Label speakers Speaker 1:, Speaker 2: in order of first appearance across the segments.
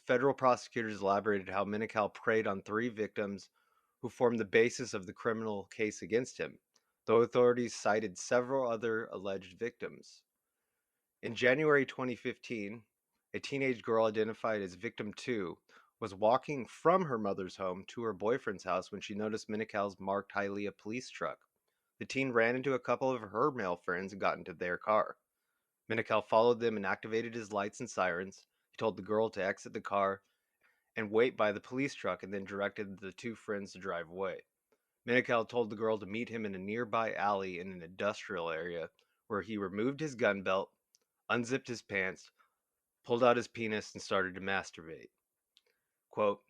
Speaker 1: federal prosecutors elaborated how Menocal preyed on three victims who formed the basis of the criminal case against him, though authorities cited several other alleged victims. In January 2015, a teenage girl identified as Victim 2 was walking from her mother's home to her boyfriend's house when she noticed Menacal's marked Hialeah police truck. The teen ran into a couple of her male friends and got into their car. Menocal followed them and activated his lights and sirens. He told the girl to exit the car and wait by the police truck and then directed the two friends to drive away. Menocal told the girl to meet him in a nearby alley in an industrial area where he removed his gun belt, unzipped his pants, pulled out his penis, and started to masturbate. Quote,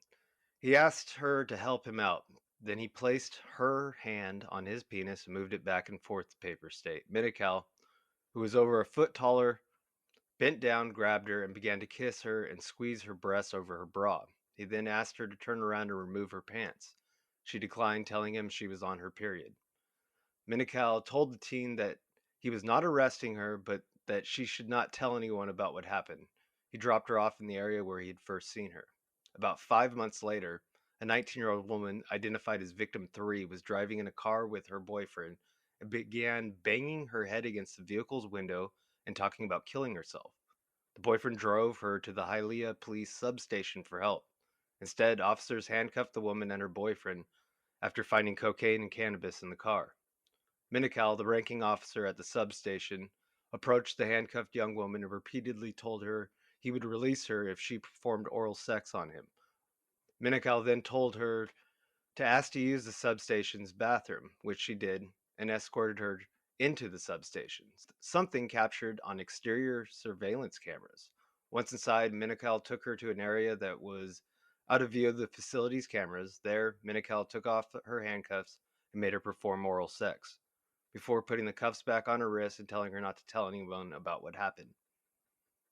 Speaker 1: he asked her to help him out. Then he placed her hand on his penis and moved it back and forth, the papers state. Menocal, who was over a foot taller, bent down, grabbed her, and began to kiss her and squeeze her breasts over her bra. He then asked her to turn around and remove her pants. She declined, telling him she was on her period. Menocal told the teen that he was not arresting her, but that she should not tell anyone about what happened. He dropped her off in the area where he had first seen her. About 5 months later, a 19-year-old woman identified as Victim 3 was driving in a car with her boyfriend and began banging her head against the vehicle's window and talking about killing herself. The boyfriend drove her to the Hialeah police substation for help. Instead, officers handcuffed the woman and her boyfriend after finding cocaine and cannabis in the car. Menocal, the ranking officer at the substation, approached the handcuffed young woman and repeatedly told her he would release her if she performed oral sex on him. Menocal then told her to ask to use the substation's bathroom, which she did, and escorted her into the substation, something captured on exterior surveillance cameras. Once inside, Menocal took her to an area that was out of view of the facility's cameras. There, Menocal took off her handcuffs and made her perform oral sex, before putting the cuffs back on her wrists and telling her not to tell anyone about what happened.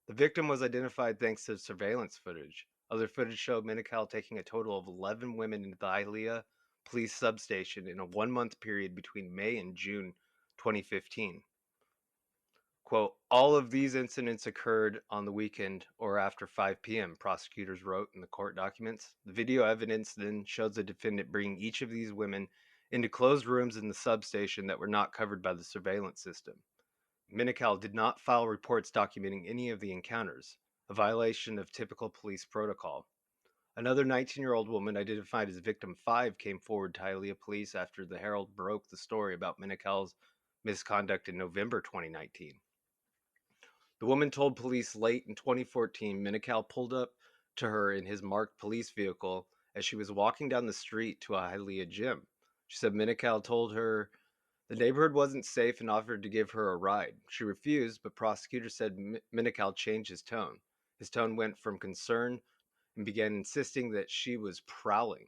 Speaker 1: The victim was identified thanks to surveillance footage. Other footage showed Menocal taking a total of 11 women into the Hialeah police substation in a 1 month period between May and June 2015. Quote, all of these incidents occurred on the weekend or after 5 p.m., prosecutors wrote in the court documents. The video evidence then shows the defendant bringing each of these women into closed rooms in the substation that were not covered by the surveillance system. Menocal did not file reports documenting any of the encounters, a violation of typical police protocol. Another 19-year-old woman identified as Victim 5 came forward to Hialeah police after the Herald broke the story about Menocal's misconduct in November 2019. The woman told police late in 2014 Menocal pulled up to her in his marked police vehicle as she was walking down the street to a Hialeah gym. She said Menocal told her the neighborhood wasn't safe and offered to give her a ride. She refused, but prosecutors said Menocal changed his tone. His tone went from concern and began insisting that she was prowling.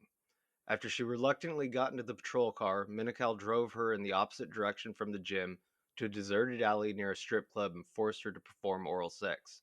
Speaker 1: After she reluctantly got into the patrol car, Menocal drove her in the opposite direction from the gym to a deserted alley near a strip club and forced her to perform oral sex.